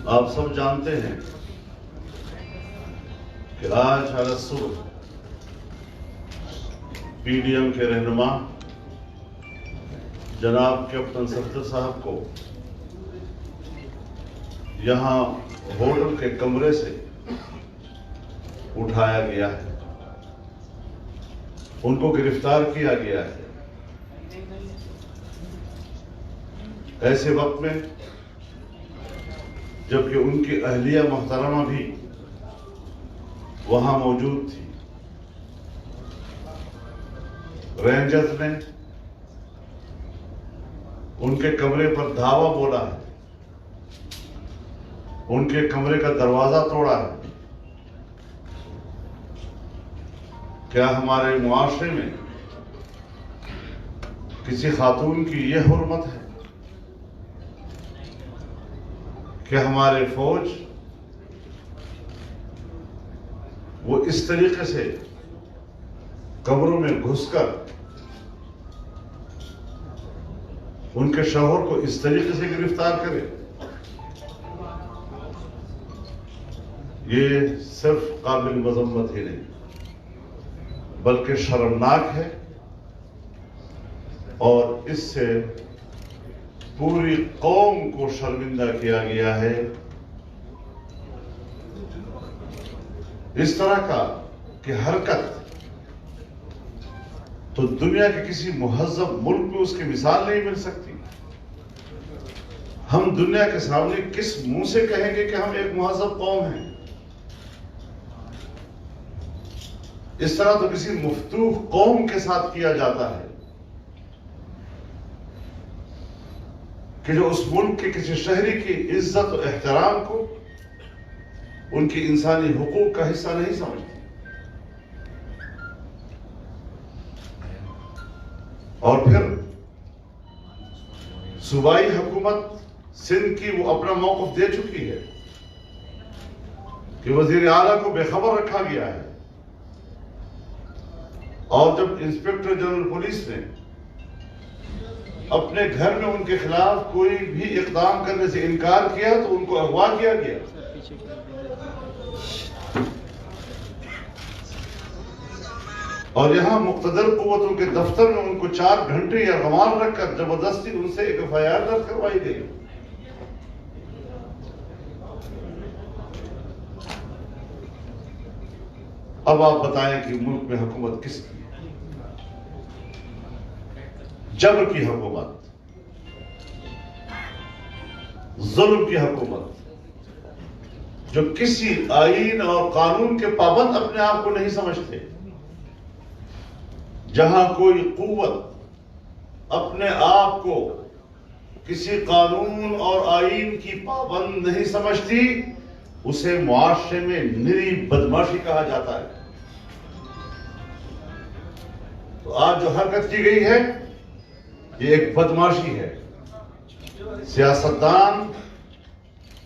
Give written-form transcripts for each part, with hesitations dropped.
آپ سب جانتے ہیں کہ آج ہر صبح پی ڈی ایم کے رہنما جناب کیپٹن ستر صاحب کو یہاں ہوٹل کے کمرے سے اٹھایا گیا ہے، ان کو گرفتار کیا گیا ہے۔ ایسے وقت میں جبکہ ان کی اہلیہ محترمہ بھی وہاں موجود تھی، رینجرز نے ان کے کمرے پر دھاوا بولا ہے، ان کے کمرے کا دروازہ توڑا ہے۔ کیا ہمارے معاشرے میں کسی خاتون کی یہ حرمت ہے کہ ہمارے فوج وہ اس طریقے سے کمروں میں گھس کر ان کے شوہر کو اس طریقے سے گرفتار کرے؟ یہ صرف قابل مذمت ہی نہیں بلکہ شرمناک ہے، اور اس سے پوری قوم کو شرمندہ کیا گیا ہے۔ اس طرح کا کہ حرکت تو دنیا کے کسی مہذب ملک میں اس کی مثال نہیں مل سکتی۔ ہم دنیا کے سامنے کس منہ سے کہیں گے کہ ہم ایک مہذب قوم ہیں؟ اس طرح تو کسی مفتوح قوم کے ساتھ کیا جاتا ہے کہ جو اس ملک کے کسی شہری کی عزت و احترام کو ان کی انسانی حقوق کا حصہ نہیں سمجھتی۔ اور پھر صوبائی حکومت سندھ کی وہ اپنا موقف دے چکی ہے کہ وزیر اعلیٰ کو بے خبر رکھا گیا ہے، اور جب انسپکٹر جنرل پولیس نے اپنے گھر میں ان کے خلاف کوئی بھی اقدام کرنے سے انکار کیا تو ان کو اغوا کیا گیا۔ اور یہاں مقتدر قوتوں کے دفتر میں ان کو 4 گھنٹے یا رمال رکھ کر زبردستی ان سے ایک FIR درج کروائی گئی۔ اب آپ بتائیں کہ ملک میں حکومت کس کی ہے؟ جبر کی حکومت، ظلم کی حکومت، جو کسی آئین اور قانون کے پابند اپنے آپ کو نہیں سمجھتے، جہاں کوئی قوت اپنے آپ کو کسی قانون اور آئین کی پابند نہیں سمجھتی، اسے معاشرے میں نری بدماشی کہا جاتا ہے۔ تو آج جو حرکت کی گئی ہے یہ ایک بدماشی ہے۔ سیاستدان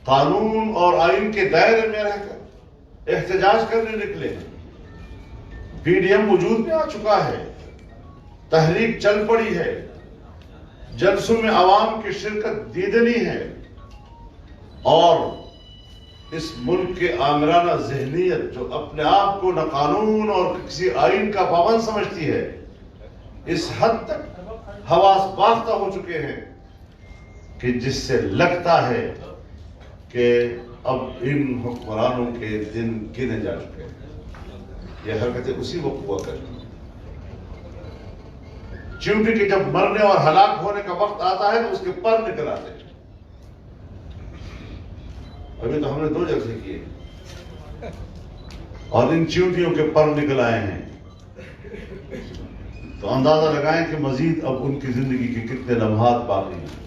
قانون اور آئین کے دائرے میں رہ کر احتجاج کرنے نکلے ہیں۔ پی ڈی ایم وجود میں آ چکا ہے، تحریک چل پڑی ہے، جلسوں میں عوام کی شرکت دیدنی ہے، اور اس ملک کے آمرانہ ذہنیت جو اپنے آپ کو نہ قانون اور کسی آئین کا پابند سمجھتی ہے، اس حد تک حواس باختہ ہو چکے ہیں کہ جس سے لگتا ہے کہ اب ان حکمرانوں کے دن گنے جا چکے ہیں۔ یہ حرکتیں اسی وقت ہوا کرتی ہیں۔ چیونٹی کہ جب مرنے اور ہلاک ہونے کا وقت آتا ہے تو اس کے پر نکل آتے ہیں۔ ابھی تو ہم نے 2 جلسے کیے اور ان چیونٹیوں کے پر نکل آئے ہیں، تو اندازہ لگائیں کہ مزید اب ان کی زندگی کے کتنے لمحات باقی ہیں۔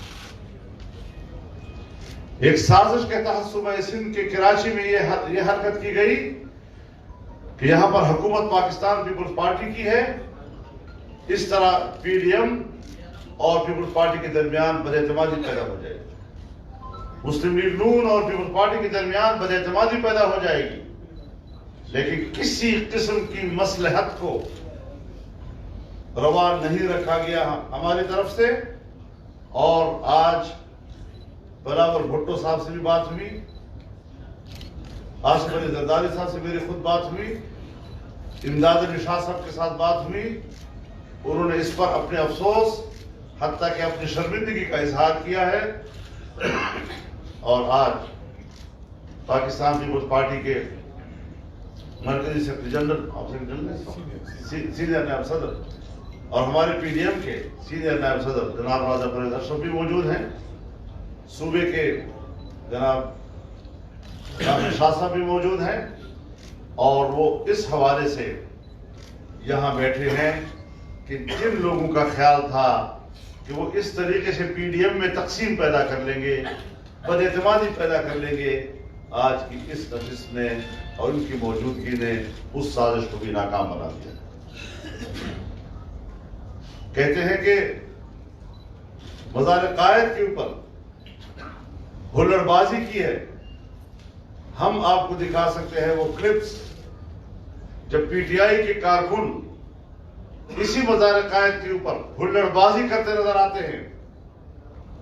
ایک سازش کے تحت صوبہ سندھ کے کراچی میں یہ حرکت کی گئی کہ یہاں پر حکومت پاکستان پیپلز پارٹی کی ہے۔ اس طرح پی ڈی ایم اور پیپلز پارٹی کے درمیان بداعتمادی پیدا ہو جائے گی، مسلم لیگ نون اور پیپلز پارٹی کے درمیان بداعتمادی پیدا ہو جائے گی، لیکن کسی قسم کی مصلحت کو روا نہیں رکھا گیا ہماری طرف سے۔ اور آج بلاول بھٹو صاحب سے بھی بات ہوئی آصف علی زرداری صاحب سے میری خود بات ہوئی، امداد علی شاہ صاحب کے ساتھ بات ہوئی، انہوں نے اس پر اپنے افسوس حتیٰ کہ اپنی شرمندگی کا اظہار کیا ہے، اور آج پاکستان پیپلز پارٹی کے مرکزی سیکرٹری جنرل سینئر نائب صدر اور ہمارے پی ڈی ایم کے سینئر نائب صدر جناب راجہ پرویز اشرف بھی موجود ہیں، صوبے کے جناب شاہ صاحب بھی موجود ہیں، اور وہ اس حوالے سے یہاں بیٹھے ہیں کہ جن لوگوں کا خیال تھا کہ وہ اس طریقے سے پی ڈی ایم میں تقسیم پیدا کر لیں گے، بد اعتمادی پیدا کر لیں گے، آج کی اس نشست نے اور ان کی موجودگی نے اس سازش کو بھی ناکام بنا دیا۔ کہتے ہیں کہ مزار قائد کے اوپر ہلڑ بازی کی ہے، ہم آپ کو دکھا سکتے ہیں وہ کلپس جب پی ٹی آئی کے کارکن اسی مزار قائد کے اوپر ہلڑ بازی کرتے نظر آتے ہیں،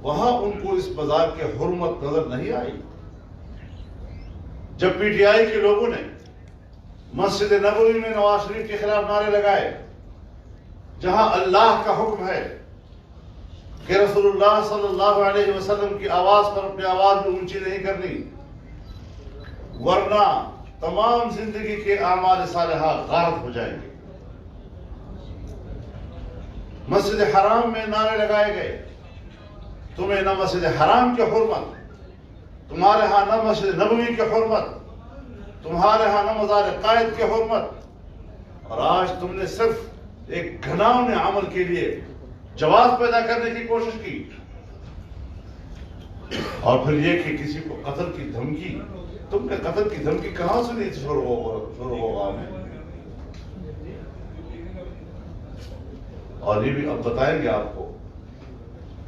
وہاں ان کو اس مزار کی حرمت نظر نہیں آئی۔ جب پی ٹی آئی کے لوگوں نے مسجد نبوی میں نواز شریف کے خلاف نعرے لگائے، جہاں اللہ کا حکم ہے کہ رسول اللہ صلی اللہ علیہ وسلم کی آواز پر اپنی آواز بھی اونچی نہیں کرنی، ورنہ تمام زندگی کے اعمال صالحہ غارت ہو جائیں گے۔ مسجد حرام میں نعرے لگائے گئے، تمہیں نہ مسجد حرام کی حرمت، تمہارے ہاں نہ مسجد نبوی کی حرمت، تمہارے ہاں نہ مزار قائد کی حرمت، اور آج تم نے صرف ایک گھناؤنے عمل کے لیے جواز پیدا کرنے کی کوشش کی، اور پھر یہ کہ کسی کو قتل کی دھمکی، تم نے قتل کی دھمکی کہاں سے نہیں شروع ہوگا ہمیں؟ اور یہ بھی اب بتائیں گے آپ کو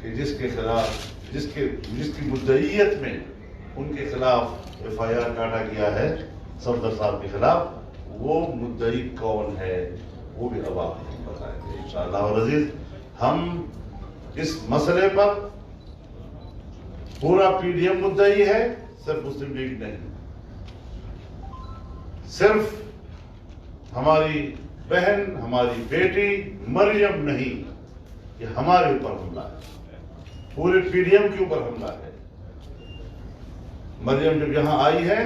کہ جس کے خلاف جس کی مدعیت میں ان کے خلاف ایف آئی آر کاٹا گیا ہے صفدر صاحب کے خلاف، وہ مدعی کون ہے وہ بھی اب آپ کو بتائیں گے انشاءاللہ العزیز۔ ہم اس مسئلے پر پورا پی ڈی ایم مدعی ہے، صرف مسلم لیگ نہیں، صرف ہماری بہن ہماری بیٹی مریم نہیں، یہ ہمارے اوپر حملہ ہے، پورے پی ڈی ایم کے اوپر حملہ ہے۔ مریم جب یہاں آئی ہے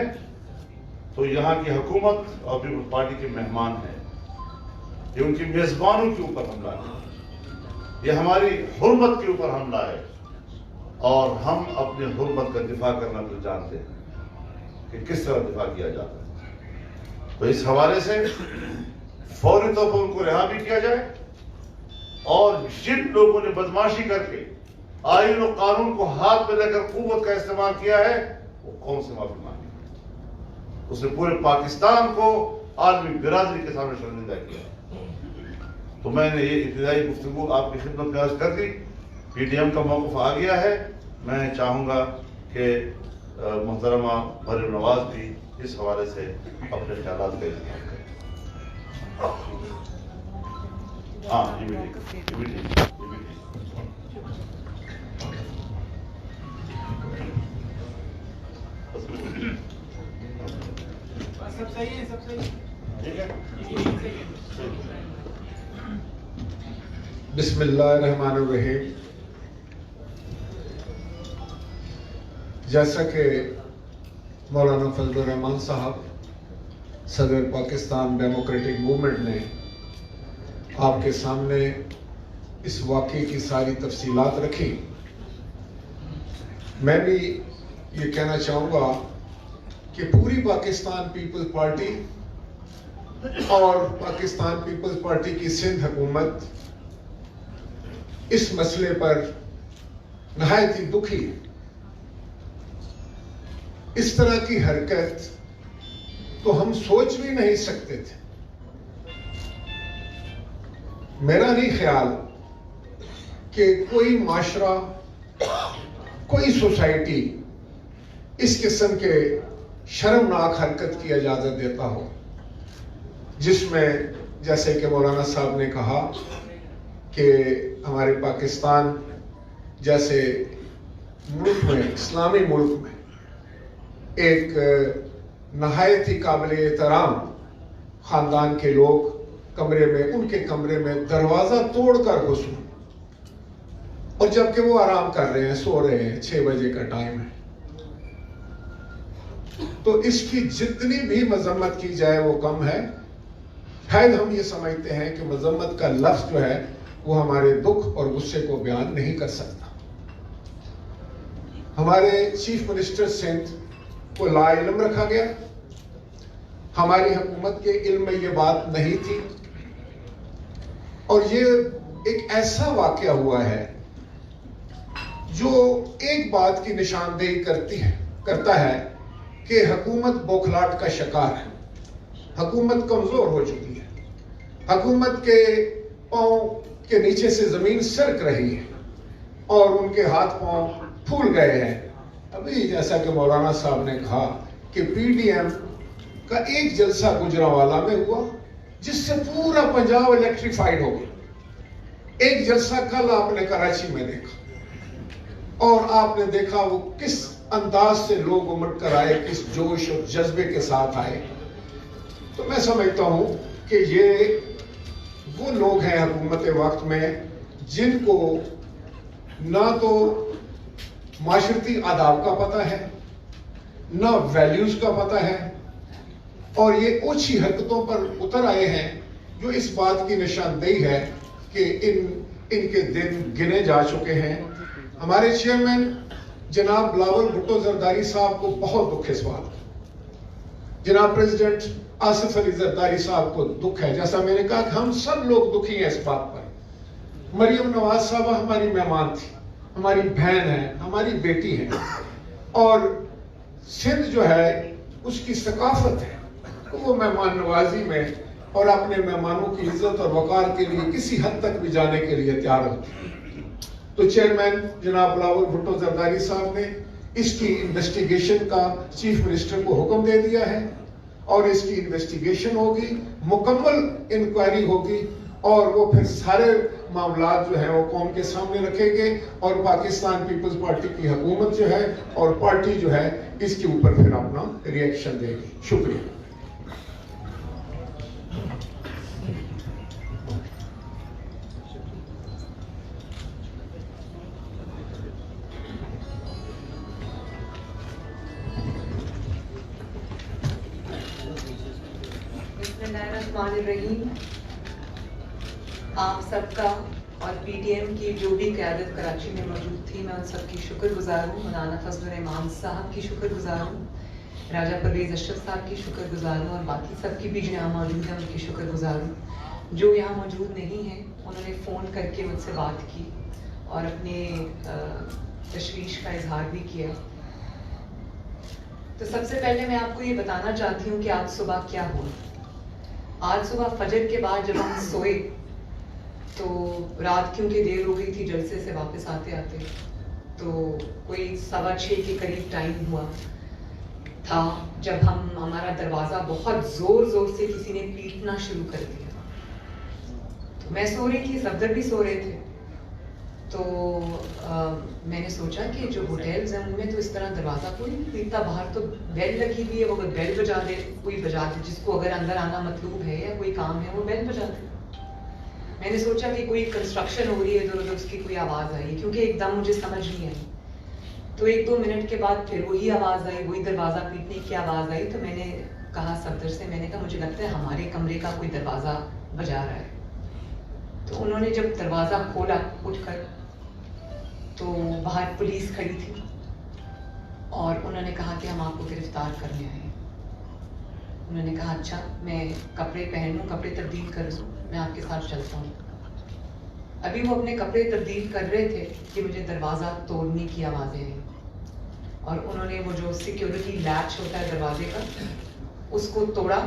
تو یہاں کی حکومت اور پیپلز پارٹی کے مہمان ہیں، یہ ان کی میزبانوں کے اوپر حملہ ہے، یہ ہماری حرمت کے اوپر حملہ ہے، اور ہم اپنی حرمت کا دفاع کرنا تو جانتے ہیں کہ کس طرح دفاع کیا جاتا ہے۔ تو اس حوالے سے فوری طور پر ان کو رہا بھی کیا جائے، اور جن لوگوں نے بدماشی کر کے آئین و قانون کو ہاتھ میں لے کر قوت کا استعمال کیا ہے وہ قوم سے معافی مانگی، اس نے پورے پاکستان کو عالمی برادری کے سامنے شرمندہ کیا۔ تو میں نے یہ ابتدائی گفتگو آپ کی خدمت میں عرض کر دی، پی ڈی ایم کا موقف آ گیا ہے، میں چاہوں گا کہ محترمہ مریم نواز بھی اس حوالے سے اپنے خیالات کا اظہار کریں۔ ہاں یہ بھی ٹھیک۔ سب صحیح ہے، سب صحیح ہے۔ بسم اللہ الرحمن الرحیم۔ جیسا کہ مولانا فضل الرحمان صاحب صدر پاکستان ڈیموکریٹک موومنٹ نے آپ کے سامنے اس واقعے کی ساری تفصیلات رکھی، میں بھی یہ کہنا چاہوں گا کہ پوری پاکستان پیپلز پارٹی اور پاکستان پیپلز پارٹی کی سندھ حکومت اس مسئلے پر نہایت ہی دکھی ہے۔ اس طرح کی حرکت تو ہم سوچ بھی نہیں سکتے تھے۔ میرا نہیں خیال کہ کوئی معاشرہ، کوئی سوسائٹی اس قسم کے شرمناک حرکت کی اجازت دیتا ہو، جس میں جیسے کہ مولانا صاحب نے کہا کہ ہمارے پاکستان جیسے ملک میں، اسلامی ملک میں ایک नहायत ही काबिल एहतराम खानदान के लोग उनके कमरे में दरवाजा तोड़कर घुसे, और जबकि वो आराम कर रहे हैं, सो रहे हैं, 6 बजे का टाइम है। तो इसकी जितनी भी मजम्मत की जाए वो कम है। शायद हम ये समझते हैं कि मजम्मत का लफ्ज जो है वो हमारे दुख और गुस्से को बयान नहीं कर सकता। हमारे चीफ मिनिस्टर सिंध को लाइल्म रखा गया। हमारी हुकूमत के इल्म में ये बात नहीं थी, और ये एक ऐसा वाकया हुआ है जो एक बात की निशानदेही करता है कि हुकूमत बौखलाहट का शिकार है। हुकूमत कमजोर हो चुकी है, हुकूमत के पांव के नीचे से जमीन सरक रही है और उनके हाथ पांव फूल गए हैं। अभी जैसा कि मौलाना साहब ने कहा कि पीडीएम का एक जलसा गुजरांवाला में हुआ जिससे पूरा पंजाब इलेक्ट्रीफाइड हो गया। एक जलसा कल आपने कराची में देखा, और आपने देखा वो किस अंदाज से लोग उमड़ कर आए, किस जोश और जज्बे के साथ आए। तो मैं समझता हूं कि ये वो लोग हैं हुकूमत वक्त में जिनको ना तो माशरती आदाब का पता है, ना वैल्यूज का पता है, और ये ओछी हरकतों पर उतर आए हैं जो इस बात की निशानदेही है कि इनके दिन गिने जा चुके हैं। हमारे चेयरमैन जनाब बिलावल भुट्टो जरदारी साहब को बहुत दुख है इस बात का। जनाब प्रेसिडेंट आसिफ अली जरदारी साहब को दुख है। जैसा मैंने कहा कि हम सब लोग दुखी हैं इस बात पर। मरियम नवाज साहब हमारी मेहमान थी, हमारी बहन है, हमारी बेटी है, और सिंध जो है उसकी सकाफत है तो वो मेहमान नवाजी में और अपने मेहमानों की इज्जत और वकार के लिए किसी हद तक भी जाने के लिए तैयार होती है। तो चेयरमैन जनाब बिलावल भुट्टो जरदारी साहब ने इसकी इन्वेस्टिगेशन का चीफ मिनिस्टर को हुक्म दे दिया है, और इसकी इन्वेस्टिगेशन होगी, मुकम्मल इंक्वायरी होगी, और वो फिर सारे मामलात जो है वो कौम के सामने रखेंगे, और पाकिस्तान पीपल्स पार्टी की हुकूमत जो है और पार्टी जो है इसके ऊपर फिर अपना रिएक्शन देगी। शुक्रिया। बिस्मिल्लाहिर्रहमानिर्रहीम। आप सबका और पीटीएम की जो भी क़यादत कराची में मौजूद थी, मैं उन सबकी शुक्रगुजार हूँ। मौलाना फजलुर रहमान साहब की शुक्रगुजार हूँ, राजा परवेज अशरफ साहब की शुक्रगुजार हूँ, और बाकी सबकी भी जो यहाँ मौजूद हैं उनकी शुक्रगुजार हूँ। जो यहाँ मौजूद नहीं हैं उन्होंने फ़ोन करके मुझसे बात की और अपने तशवीश का इजहार भी किया। तो सबसे पहले मैं आपको ये बताना चाहती हूँ कि आज सुबह क्या हुआ। आज सुबह फजर के बाद जब हम सोए तो रात क्योंकि देर हो गई थी जलसे से वापस आते आते, तो कोई 6:15 के करीब टाइम हुआ था जब हमारा दरवाज़ा बहुत ज़ोर से किसी ने पीटना शुरू कर दिया। तो मैं सो रही थी, सफदर भी सो रहे थे। तो मैंने सोचा कि जो होटल्स हैं उनमें तो इस तरह दरवाज़ा कोई नहीं पीटता, बाहर तो बेल लगी हुई है, वो अगर बेल बजा दे, कोई बजा दे, जिसको अगर अंदर आना मतलूब है या कोई काम है वो बेल बजा दे। मैंने सोचा कि कोई कंस्ट्रक्शन हो रही है इधर उधर, उसकी कोई आवाज़ आई, क्योंकि एकदम मुझे समझ नहीं आई। तो 1-2 मिनट के बाद फिर वही आवाज़ आई, वही दरवाज़ा पीटने की आवाज़ आई। तो मैंने कहा सफदर से, मैंने कहा मुझे लगता है हमारे कमरे का कोई दरवाज़ा बजा रहा है। तो उन्होंने जब दरवाज़ा खोला उठकर तो बाहर पुलिस खड़ी थी और उन्होंने कहा कि हम आपको गिरफ्तार करने आए हैं। उन्होंने कहा अच्छा, मैं कपड़े पहन लूँ, कपड़े तब्दील कर लूँ, मैं आपके साथ चलता हूँ। अभी वो अपने कपड़े तब्दील कर रहे थे कि मुझे दरवाज़ा तोड़ने की आवाज़ें आई, और उन्होंने वो जो सिक्योरिटी लैच होता है दरवाजे का उसको तोड़ा,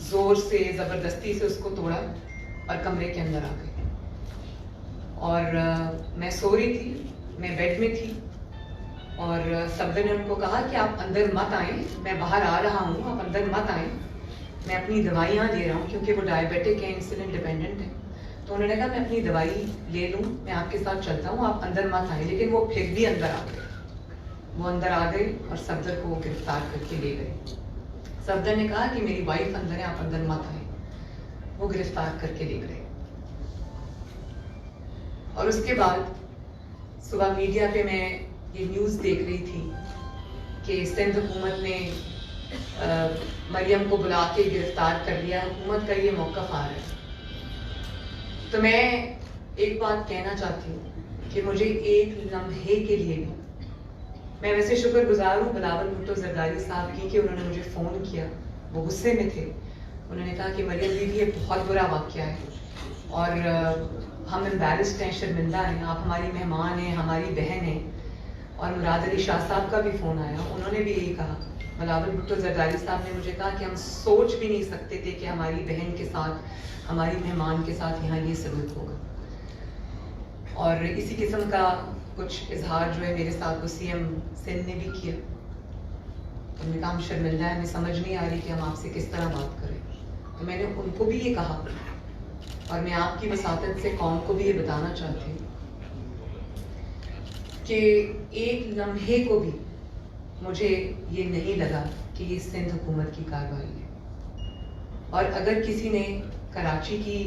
ज़ोर से ज़बरदस्ती से उसको तोड़ा और कमरे के अंदर आ गए। और मैं सो रही थी, मैं बेड में थी, और सफदर ने उनको कहा कि आप अंदर मत आएं, मैं बाहर आ रहा हूँ, आप अंदर मत आएं, मैं अपनी दवाइयाँ ले रहा हूँ, क्योंकि वो डायबिटिक है, इंसुलिन डिपेंडेंट है। तो उन्होंने कहा मैं अपनी दवाई ले लूँ, मैं आपके साथ चलता हूँ, आप अंदर मत आएं। लेकिन वो फिर भी अंदर आ गए। وہ اندر آ گئے اور صفدر کو گرفتار کر کے لے گئے. صفدر نے کہا کہ میری وائف اندر ہے, آپ اندر مت آئیں. وہ گرفتار کر کے لے گئے. اور اس کے بعد صبح میڈیا پہ میں یہ نیوز دیکھ رہی تھی کہ سندھ حکومت نے مریم کو بلا کے گرفتار کر لیا. حکومت کا یہ موقف آ رہا ہے. تو میں ایک بات کہنا چاہتی ہوں کہ مجھے ایک لمحے کے لیے بھی, میں ویسے شکر گزار ہوں بلاول بھٹو زرداری صاحب کی کہ انہوں نے مجھے فون کیا. وہ غصے میں تھے. انہوں نے کہا کہ مریم دیدی یہ بہت برا واقعہ ہے اور ہم امبیرسڈ ہیں, شرمندہ ہیں, آپ ہماری مہمان ہیں, ہماری بہن ہیں. اور مراد علی شاہ صاحب کا بھی فون آیا, انہوں نے بھی یہی کہا. بلاول بھٹو زرداری صاحب نے مجھے کہا کہ ہم سوچ بھی نہیں سکتے تھے کہ ہماری بہن کے ساتھ, ہماری مہمان کے ساتھ یہاں یہ سلوک ہوگا. اور اسی قسم کا کچھ اظہار جو ہے میرے ساتھ وہ سی ایم سندھ نے بھی کیا. انہوں نے کہا ہم شرمندہ ہیں, ہمیں سمجھ نہیں آ رہی کہ ہم آپ سے کس طرح بات کریں. تو میں نے ان کو بھی یہ کہا اور میں آپ کی وساطت سے قوم کو بھی یہ بتانا چاہتی ہوں کہ ایک لمحے کو بھی مجھے یہ نہیں لگا کہ یہ سندھ حکومت کی کارروائی ہے. اور اگر کسی نے کراچی کی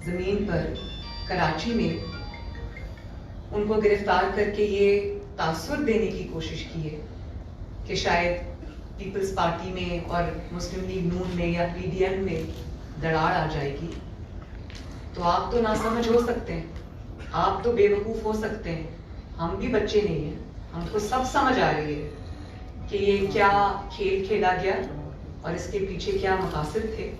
زمین پر, کراچی میں ان کو گرفتار کر کے یہ تاثر دینے کی کوشش کی ہے کہ شاید پیپلز پارٹی میں اور مسلم لیگ نون میں یا پی ڈی ایم میں دراڑ آ جائے گی, تو آپ تو ناسمجھ ہو سکتے ہیں, آپ تو بے وقوف ہو سکتے ہیں. ہم بھی بچے نہیں ہیں, ہم کو سب سمجھ آ رہی ہے کہ یہ کیا کھیل کھیلا گیا اور اس کے پیچھے کیا مقاصد تھے.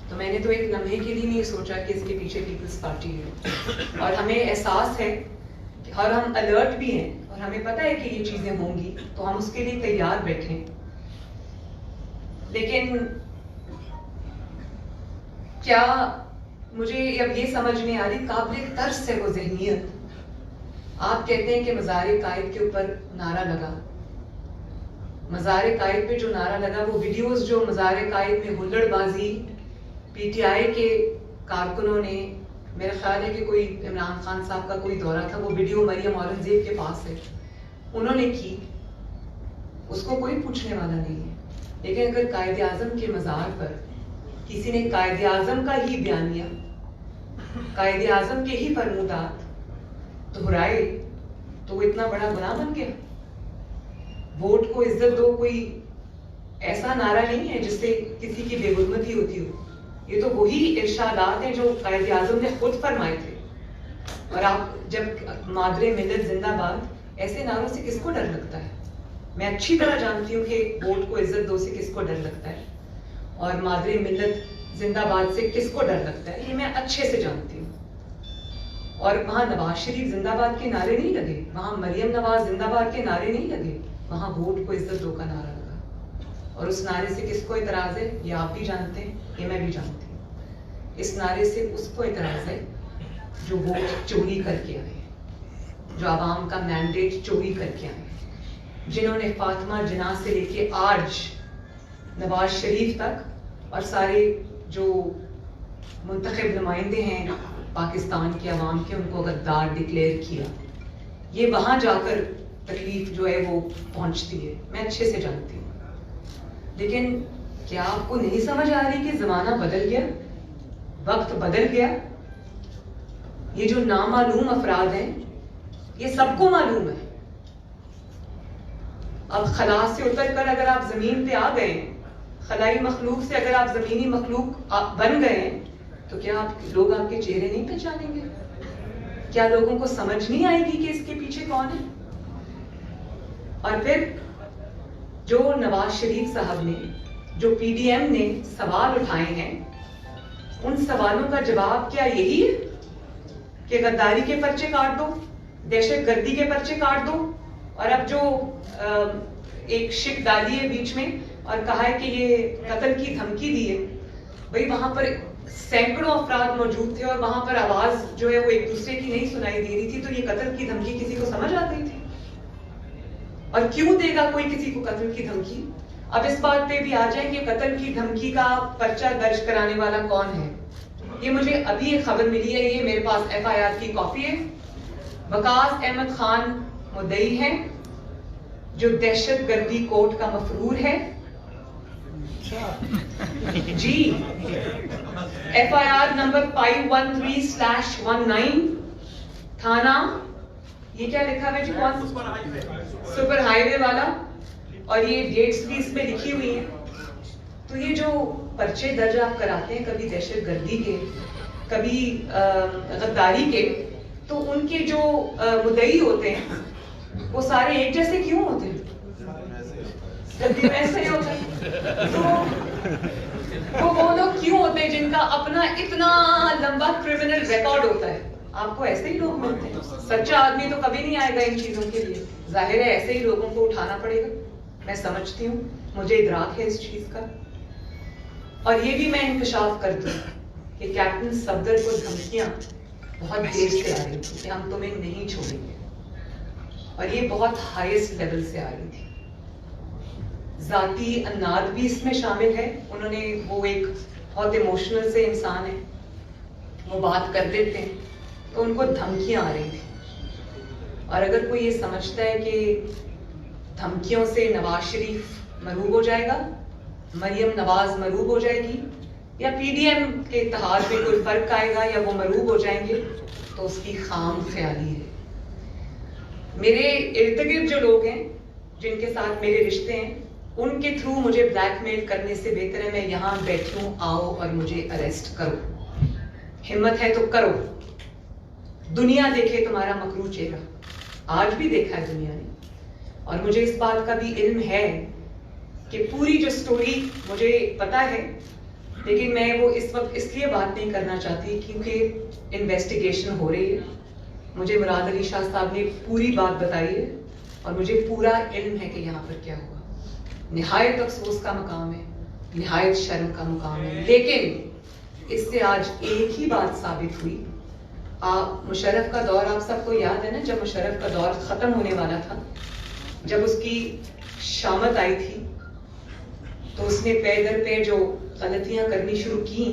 تو میں نے تو ایک لمحے کے لیے نہیں سوچا کہ اس کے پیچھے پیپلز پارٹی ہے. اور ہمیں احساس ہے اور ہم الرٹ بھی ہیں اور ہمیں پتہ ہے کہ یہ چیزیں ہوں گی, تو ہم اس کے لیے تیار بیٹھیں. لیکن کیا مجھے اب یہ سمجھ نہیں آ رہی, قابل ترس ہے وہ ذہنیت. آپ کہتے ہیں کہ مزار قائد کے اوپر نعرہ لگا. مزار قائد پہ جو نعرہ لگا, وہ ویڈیوز جو مزار قائد میں ہلڑ بازی پی ٹی آئی کے کارکنوں نے, میرا خیال ہے کہ کوئی عمران خان صاحب کا کوئی دورہ تھا, وہ ویڈیو مریم اورنگزیب کے پاس ہے, انہوں نے کی, اس کو کوئی پوچھنے والا نہیں ہے. لیکن اگر قائد اعظم کے مزار پر کسی نے قائد اعظم کا ہی بیانیہ, قائد اعظم کے ہی فرمودات دہرائے, تو وہ اتنا بڑا گناہ بن گیا. ووٹ کو عزت دو کوئی ایسا نعرہ نہیں ہے جس سے کسی کی بے حرمتی ہوتی ہو. یہ تو وہی ارشادات ہیں جو قائد اعظم نے خود فرمائے تھے. اور آپ جب مادر ملت زندہ باد, ایسے نعروں سے کس کو ڈر لگتا ہے؟ میں اچھی طرح جانتی ہوں کہ ووٹ کو عزت دو سے کس کو ڈر لگتا ہے اور مادر ملت زندہ باد سے کس کو ڈر لگتا ہے, یہ میں اچھے سے جانتی ہوں. اور وہاں نواز شریف زندہ باد کے نعرے نہیں لگے, وہاں مریم نواز زندہ باد کے نعرے نہیں لگے, وہاں ووٹ کو عزت دو کا نعرہ لگا. اور اس نعرے سے کس کو اعتراض ہے یہ آپ بھی جانتے ہیں, یہ میں بھی جانتی ہوں. اس نعرے سے اس کو اعتراض ہے جو ووٹ چوری کر کے آئے, جو عوام کا مینڈیٹ چوری کر کے آئے, جنہوں نے فاطمہ جناح سے لے کے آج نواز شریف تک اور سارے جو منتخب نمائندے ہیں پاکستان کے عوام کے, ان کو غدار ڈکلیئر کیا. یہ وہاں جا کر تکلیف جو ہے وہ پہنچتی ہے, میں اچھے سے جانتی ہوں. لیکن کیا آپ کو نہیں سمجھ آ رہی کہ زمانہ بدل گیا, وقت بدل گیا؟ یہ جو نامعلوم افراد ہیں یہ سب کو معلوم ہے. اب خلا سے اتر کر اگر آپ زمین پہ آ گئے, خلائی مخلوق سے اگر آپ زمینی مخلوق بن گئے ہیں, تو کیا لوگ آپ کے چہرے نہیں پہچانیں گے؟ کیا لوگوں کو سمجھ نہیں آئے گی کہ اس کے پیچھے کون ہے؟ اور پھر جو نواز شریف صاحب نے, جو پی ڈی ایم نے سوال اٹھائے ہیں, ان سوالوں کا جواب کیا یہی ہے کہ غداری کے پرچے کاٹ دو, دہشت گردی کے پرچے کاٹ دو, اور اب جو ایک شک ڈالی ہے بیچ میں اور کہا ہے کہ یہ قتل کی دھمکی دی ہے, بھئی وہاں پر سینکڑوں افراد موجود تھے اور وہاں پر آواز جو ہے وہ ایک دوسرے کی نہیں سنائی دے رہی تھی, تو یہ قتل کی دھمکی کسی کو سمجھ آ گئی تھی؟ اور کیوں دے گا کوئی کسی کو قتل کی دھمکی؟ اب اس بات پہ بھی آ جائیں کہ قتل کی دھمکی کا پرچہ درج کرانے والا کون ہے. یہ مجھے ابھی ایک خبر ملی ہے, یہ میرے پاس ایف آئی آر کی کاپی ہے. وقاص احمد خان मुद्दई है जो दहशत गर्दी कोर्ट का मफरूर है। जी, FIR नंबर 513/19 थाना, ये क्या लिखा है जी, कौन? सुपर हाईवे वाला, और ये डेट्स भी इसमें लिखी हुई हैं। तो ये जो पर्चे दर्ज आप कराते हैं, कभी दहशत गर्दी के, कभी गद्दारी के, तो उनके जो मुद्दई होते हैं वो सारे एक जैसे क्यों होते हैं? जल्दी वैसे ही होते हैं। तो वो लोग क्यों होते हैं जिनका अपना इतना लंबा क्रिमिनल रिकॉर्ड होता है? आपको ऐसे ही लोग मिलते हैं। सच्चा आदमी तो कभी नहीं आएगा इन चीजों के लिए, जाहिर है ऐसे ही लोगों को उठाना पड़ेगा। मैं समझती हूँ, मुझे इदराक है इस चीज का। और ये भी मैं इंकशाफ कर दूं कि कैप्टन सफदर को धमकियां बहुत देर से आ रही थी कि हम तुम्हें नहीं छोड़ेंगे, और ये बहुत हाईएस्ट लेवल से आ रही थी। जाती अन्नाद भी इसमें शामिल है। उन्होंने, वो एक बहुत इमोशनल से इंसान है, वो बात कर लेते हैं, तो उनको धमकियां आ रही थी। और अगर कोई ये समझता है कि धमकियों से नवाज शरीफ मरूब हो जाएगा, मरियम नवाज मरूब हो जाएगी, या PDM के इत्तेहाद में कोई फर्क आएगा या वो मरूब हो जाएंगे, तो उसकी खाम ख्याली है। मेरे इर्द गिर्द जो लोग हैं, जिनके साथ मेरे रिश्ते हैं, उनके थ्रू मुझे ब्लैकमेल करने से बेहतर है मैं यहाँ बैठी हूँ, आओ और मुझे अरेस्ट करो। हिम्मत है तो करो, दुनिया देखे तुम्हारा मकरू चेहरा। आज भी देखा है दुनिया ने, और मुझे इस बात का भी इल्म है कि पूरी जो स्टोरी मुझे पता है, लेकिन मैं वो इस वक्त इसलिए बात नहीं करना चाहती क्योंकि इन्वेस्टिगेशन हो रही है। मुझे मुराद अली शाह साहब ने पूरी बात बताई है, और मुझे पूरा इल्म है कि यहाँ पर क्या हुआ। निहायत अफसोस का मुकाम है, निहायत शर्म का मुकाम है, लेकिन इससे आज एक ही बात साबित हुई। मुशर्रफ का दौर आप सबको याद है ना, जब मुशर्रफ का दौर खत्म होने वाला था, जब उसकी शामत आई थी, तो उसने पे दर पे जो गलतियां करनी शुरू की,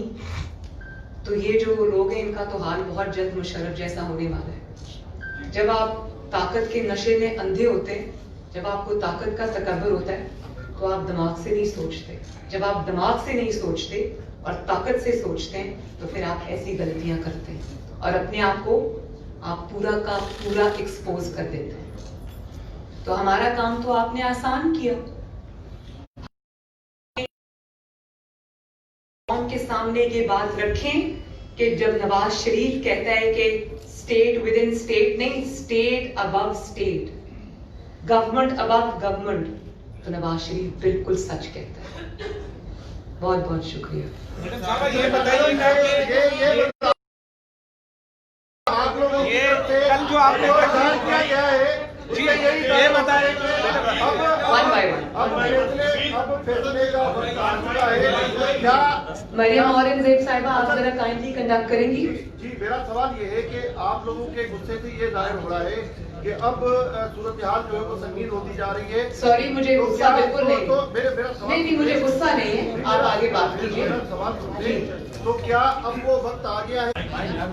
तो ये जो लोग हैं इनका तो हाल बहुत जल्द मुशर्रफ जैसा होने वाला है। जब आप ताकत के नशे में अंधे होते हैं, जब आपको ताकत का तकब्बुर होता है, तो आप दिमाग से नहीं सोचते। जब आप दिमाग से नहीं सोचते और ताकत से सोचते हैं, तो फिर आप ऐसी गलतियां करते हैं और अपने आप को आप पूरा का पूरा एक्सपोज कर देते हैं। तो हमारा काम तो आपने आसान किया, के सामने ये बात रखें कि जब नवाज शरीफ कहता है कि स्टेट विद इन स्टेट नहीं, state above state, government above government, तो नवाज शरीफ बिल्कुल सच कहता है। बहुत बहुत शुक्रिया। ये बताइए आप लोगों ये कल जो आपने किया गया है, जी ये बताइए वन बाय वन। अब फैसले का वक्त आ चुका है, क्या? मरियम औरंगजेब साहिबा, आप जरा काइंडली कंडक्ट करेंगी। जी, मेरा सवाल ये है कि आप लोगों के गुस्से से ये जाहिर हो रहा है कि अब सूरत हाल जो है वो संगीन होती जा रही है। सॉरी, मुझे तो गुस्सा क्या- बिल्कुल नहीं। तो मेरा सवाल नहीं, मुझे गुस्सा नहीं है, आप आगे बात कीजिए। मेरा सवाल सुनिए। तो क्या अब वो वक्त आ गया है?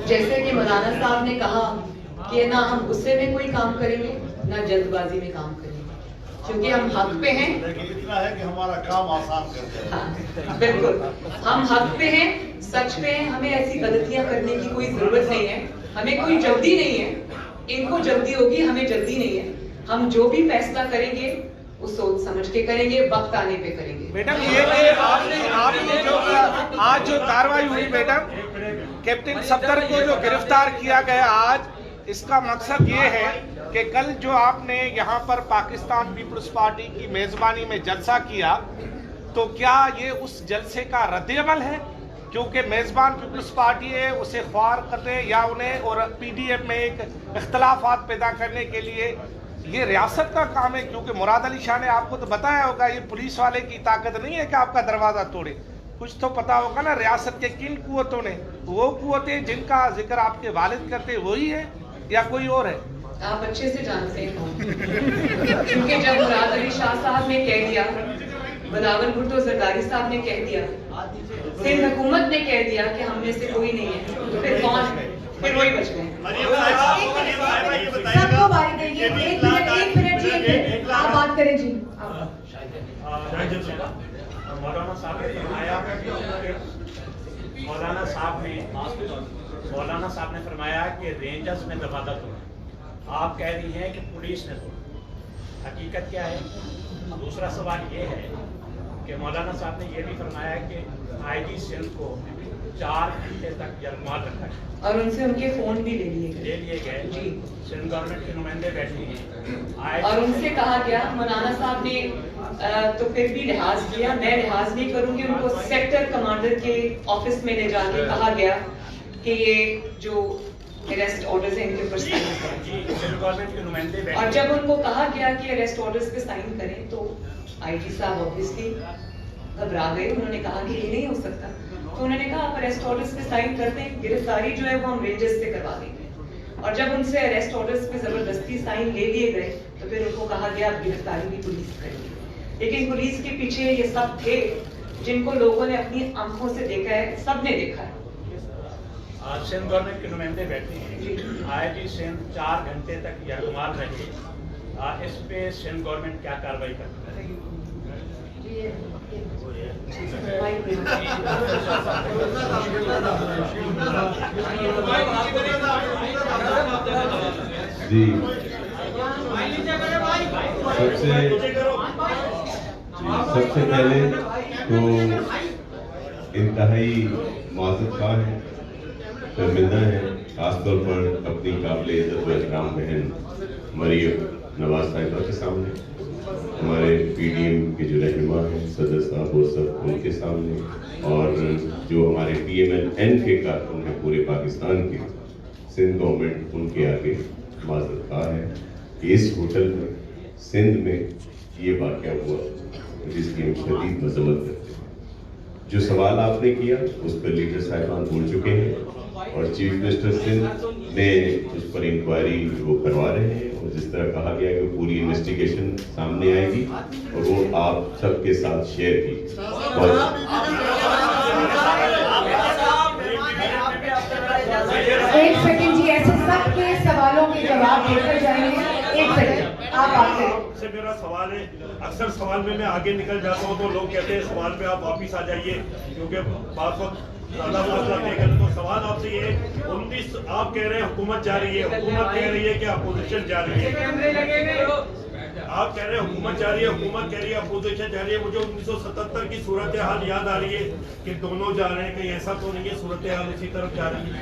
जैसे कि मौलाना साहब ने कहा कि ना हम गुस्से में कोई काम करेंगे, ना जल्दबाजी में काम करेंगे, क्योंकि हम हक पे हैं। लेकिन इतना है कि हमारा काम आसान कर दे। हाँ, बिल्कुल, हम हक पे हैं, सच पे हैं। हमें ऐसी गलतियां करने की कोई जरूरत नहीं है, हमें कोई जल्दी नहीं है। इनको जल्दी होगी, हमें जल्दी नहीं है। हम जो भी फैसला करेंगे वो सोच समझ के करेंगे, वक्त आने पे करेंगे। मैडम, ये आपने जो आज जो कार्रवाई हुई मैडम, कैप्टन सफदर को जो गिरफ्तार किया गया आज, इसका मकसद ये है कि कल जो आपने यहाँ पर पाकिस्तान पीपल्स पार्टी की मेजबानी में जलसा किया, तो क्या ये उस जलसे का रद्द-ए-अमल है? क्योंकि मेजबान पीपल्स पार्टी है, उसे ख्वार करने या उन्हें और PDM में एक इख्तलाफात पैदा करने के लिए ये रियासत का काम है। क्योंकि मुराद अली शाह ने आपको तो बताया होगा, ये पुलिस वाले की ताकत नहीं है कि आपका दरवाजा तोड़े। कुछ तो पता होगा ना रियासत के किन कुव्वतों ने, वो कुव्वतें जिनका जिक्र आपके वालिद करते वही है या कोई और है? आप अच्छे से जानते हैं कौन। क्योंकि जब मुराद अली शाह साहब ने कह दिया, बिलावल भुट्टो जरदारी साहब ने कह दिया, सिंध हुकूमत ने कह दिया कि हम में से कोई नहीं है, तो फिर कौन है? फिर वही बच गए। सबको बारी देंगे, 1 मिनट मौलाना साहब ने फरमाया मौलाना साहब ने फरमाया कि रेंजर्स ने तबादला तोड़ा, आप कह रही हैं कि पुलिस ने तोड़ा, हकीकत क्या है? दूसरा सवाल ये है कि मौलाना साहब ने ये भी फरमाया कि आईजी सिंध को 4 घंटे तक यरगमाल रखा है और उनसे उनके फोन भी ले लिए गए जी। सिंध गवर्नमेंट के नुमाइंदे बैठे हैं और उनसे कहा गया, मौलाना साहब ने तो फिर भी लिहाज किया, मैं लिहाज नहीं करूंगी, उनको सेक्टर कमांडर के ऑफिस में ले जाके कहा गया कि ये जो अरेस्ट ऑर्डर्स हैं इनके ऊपर साइन करें। सिंध गवर्नमेंट के नुमाइंदे बैठे और जब उनको कहा गया कि अरेस्ट ऑर्डर्स पे साइन करें तो आईजी साहब ऑब्वियसली घबरा गए, उन्होंने कहा कि ये नहीं हो सकता। तो उन्होंने कहा आप अरेस्ट ऑर्डर्स पे साइन करते हैं, गिरफ्तारी जो है वो हम रेंजर्स से करवा देंगे। और जब उनसे अरेस्ट ऑर्डर्स पे जबरदस्ती साइन ले लिए गए तो फिर उनको कहा गया आप गिरफ्तारी भी पुलिस करेगी। लेकिन पुलिस के पीछे ये सब थे जिनको लोगों ने अपनी आंखों से देखा है, सबने देखा है। आज सिंध गवर्नमेंट के नुमाइंदे बैठे हैं, आईजी सिंध 4 घंटे तक यरगमाल रहे, इस पे सिंध गवर्नमेंट क्या कार्रवाई करती है? जी, सबसे पहले तो इंतहाई मुआज़्ज़त ख़्वाह है, शर्मिंदा है, खासतौर पर अपनी काबिल इज़्ज़त व एहतराम बहन मरियम नवाज साहिबा के सामने, हमारे पीडीएम के जो रहनुमा हैं सदर साहब वो सब उनके सामने, और जो हमारे PMLN के कारकुन हैं पूरे पाकिस्तान के, सिंध गवर्नमेंट उनके आगे माज़रत ख़्वाह है कि इस होटल में सिंध में ये वाक़या हुआ जिसकी हम शदीद मज़म्मत करते हैं। जो सवाल आपने किया उस पर लीडर साहिबान बोल चुके हैं और चीफ मिनिस्टर सिंध ने उस पर इंक्वायरी वो करवा रहे हैं, और जिस तरह कहा गया कि पूरी इन्वेस्टिगेशन सामने आएगी और वो आप सबके साथ शेयर की। एक सेकंड जी, ऐसे सबके सवालों के जवाब देकर जाएंगे। एक सेकंड आप बात करें। से मेरा सवाल है, अक्सर सवाल में मैं आगे निकल जाता हूँ तो लोग कहते हैं सवाल पे आप वापिस आ जाइए क्योंकि बात वक्त ज़्यादा फासला तय करें। तो सवाल आपसे ये है, 19 आप कह रहे हैं हुकूमत जा रही है, हुकूमत कह रही है कि अपोजिशन जा रही है। आप कह रहे हैं हुकूमत जा रही है, हुकूमत कह रही है अपोजिशन जा रही है। मुझे 1977 की सूरत हाल याद आ रही है कि दोनों जा रहे हैं, कहीं ऐसा तो नहीं है सूरत हाल उसी तरफ जा रही है?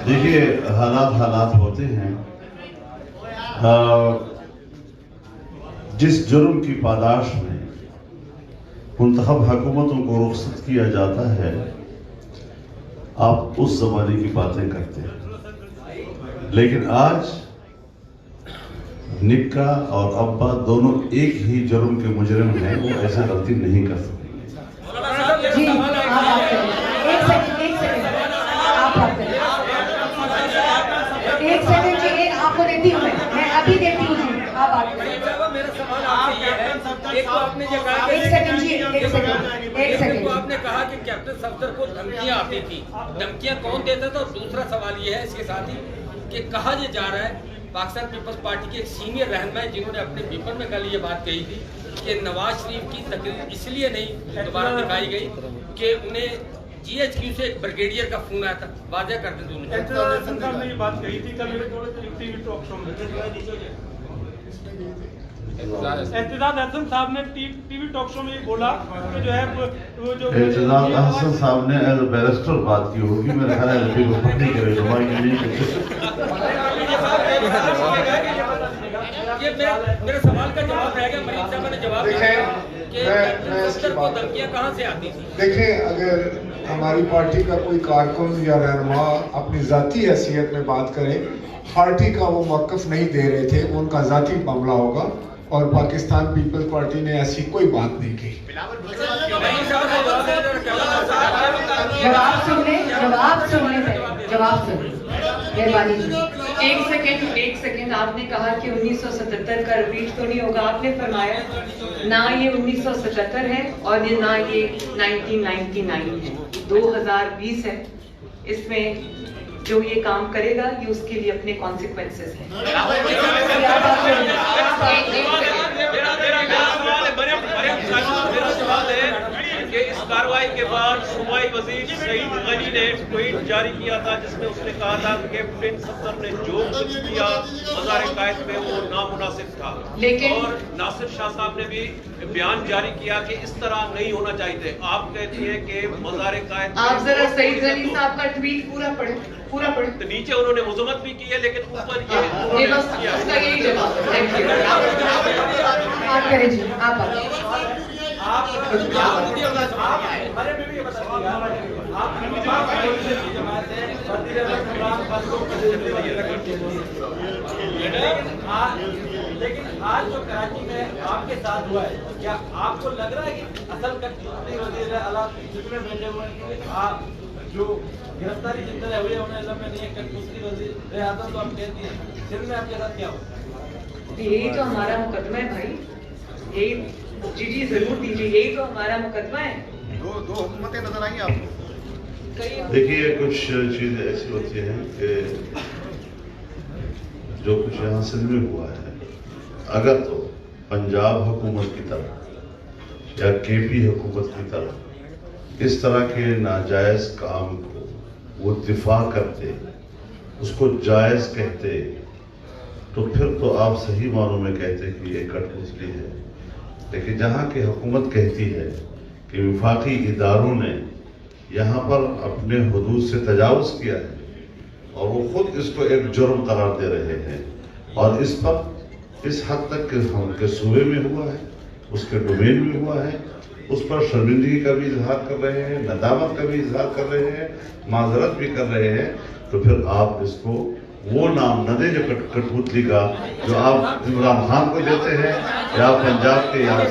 देखिए, हालात होते हैं। जिस जुर्म की पादाश में मुंतखब हुकूमतों को रुखसत किया जाता है, आप उस जमाने की बातें करते हैं, लेकिन आज निक्का और अब्बा दोनों एक ही जुर्म के मुजरिम हैं, वो ऐसी गलती नहीं कर सकते। जी आप बात करें। एक सेकंड आप बात करें। एक सेकंड जी, आपको देती हूँ मैं अभी देती हूँ जी, आप बात करें। मेरा सवाल आपसे ये है, एक तो आपने ये कहा एक सेकंड जी, एक सेकंड आपने कहा कि कैप्टन सफदर को धमकियां आती थी, धमकियां कौन देता था? और दूसरा सवाल ये है इसके साथ ही कि कहा ये जा रहा है पाकिस्तान पीपल्स पार्टी के एक सीनियर रहनुमा है जिन्होंने अपने पेपर में कल ये बात कही थी कि नवाज शरीफ की तकरीर इसलिए नहीं दोबारा दिखाई गई कि उन्हें GHQ से एक ब्रिगेडियर का फोन आया था। वाजह करते दोनों ने ये बात कही थी कल टीवी टॉक शो में। एहतिजाज हसन साहब ने टीवी टॉक शो में बोला कि जो है वो जो एहतिजाज हसन साहब ने एज ए बैरिस्टर बात की होगी, मेरे ख्याल है पट्टी करे ये मेरे सवाल का जवाब रह गया। मलिक साहब ने जवाब दिया कि सफदर को धमकियां कहां से आती थी? देखें, अगर हमारी पार्टी का कोई कारकुन या रहनुमा अपनी जाती हैसियत में बात करे, पार्टी का वो मौक़िफ़ नहीं दे रहे थे, वो उनका जाती मामला होगा, और पाकिस्तान पीपल्स पार्टी ने ऐसी कोई बात नहीं की। जवाब सुन ले मेहरबानी। एक सेकंड आपने कहा कि 1977 का रिपीट तो नहीं होगा। आपने फरमाया ना ये 1977 है और ये ना ये 1999 है, 2020 है। इसमें जो ये काम करेगा ये उसके लिए अपने कॉन्सिक्वेंसेस हैं। कार्रवाई के बाद सूबाई वजीर सईद गनी ने ट्वीट जारी किया था जिसमें उसने कहा था कि कैप्टन सफदर ने जो कुछ किया मज़ार-ए-कायद पे वो नामुनासिब था। और नासिर शाह साहब ने भी बयान जारी किया कि इस तरह नहीं होना चाहिए थे। आप कहती हैं कि मज़ार-ए-कायद, आप जरा सईद गनी साहब का ट्वीट पूरा पढ़े। तो नीचे उन्होंने मजम्मत भी की है, लेकिन ऊपर ये बस उसका यही जवाब है। Thank you. आप करें जी, आप लेकिन आज जो कराची में आपके साथ हुआ है, क्या आपको लग रहा है कि असल कठपुतली वजीर आला जिसमें बैठे हुए हैं आप जो गिरफ्तारी जिस तरह हुई है उन्हें में नहीं है कठपुतली वजीर आजम, तो आप कहती हैं सिंध में आपके साथ क्या हुआ? यही तो हमारा मुकदमा है भाई, यही जी जरूर दीजिए, यही तो हमारा मुकदमा है। दो हुकूमतें नजर आई आपको? देखिए, कुछ चीजें ऐसी होती हैं कि जो कुछ यहाँ सिंध में हुआ है, अगर तो पंजाब हुकूमत की तरफ या केपी हुकूमत की तरफ इस तरह के नाजायज काम को वो दिफा करते, उसको जायज कहते, तो फिर तो आप सही मानों में कहते कि ये कठपुतली है। लेकिन जहाँ की हुकूमत कहती है कि विफाकी इदारों ने यहाँ पर अपने हुदूद से तजावुज किया है और वो खुद इसको एक जुर्म करार दे रहे हैं, और इस पर इस हद तक कि हम के सूबे में हुआ है, उसके डोमेन में हुआ है, उस पर शर्मिंदगी का भी इजहार कर रहे हैं, नदामत का भी इजहार कर रहे हैं, माजरत भी कर रहे हैं, तो फिर आप इसको वो नाम न दें जो कठपुतली का जो आप इमरान खान को देते हैं या पंजाब के यहाँ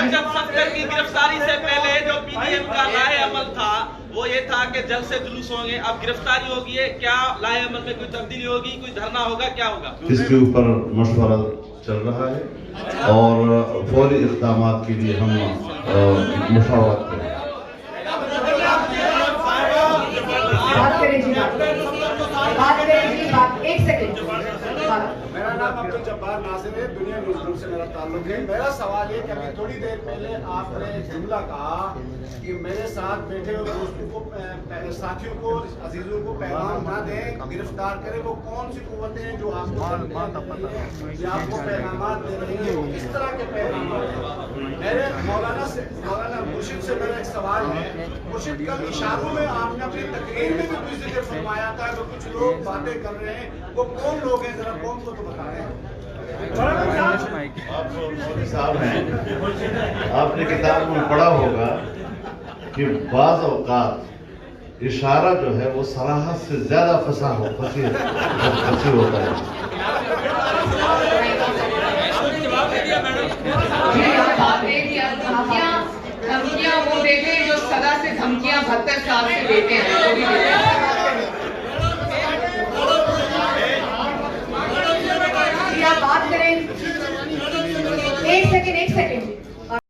जब सफदर की गिरफ्तारी से पहले जो पीडीएम का लाए अमल था वो ये था कि जल्द से जुलूस होंगे, अब गिरफ्तारी होगी है, क्या लाए अमल में कोई तब्दीली होगी, कोई धरना होगा, क्या होगा? इसके ऊपर मशवरा चल रहा है और फौरी इक़दाम के लिए हम मुशावरत करें। बात करें जी, बात करें जी, बात 1 सेकंड। मेरा नाम अब्दुल जब्बार नासिर है, दुनिया न्यूज़ ग्रुप से मेरा ताल्लुक है। मेरा सवाल है कि अभी थोड़ी देर पहले आपने एक जुमला कहा कि मेरे साथ बैठे हुए दोस्तों को, साथियों को, अजीजों को पैगाम ना दें, गिरफ्तार करें। वो कौन सी कुव्वतें हैं जो आपको पैगाम दे रही है? किस तरह के पैगाम हैं? मेरे मौलाना मुर्शिद से मेरा एक सवाल है। मुर्शिद का इशारों में आपने अपनी तकरीर में भी कुछ जिक्र फरमाया था कि कुछ लोग बातें कर रहे हैं, वो कौन लोग हैं, जरा कौन को तो बताएं। आप मोदी साहब हैं, आपने किताब में पढ़ा होगा कि बाज़ औक़ात इशारा जो है वो सराहत से ज्यादा फंसी होता है। धमकियां वो देते हैं जो सदा से धमकियां 72 साल से देते हैं। आप बात करें, एक सेकंड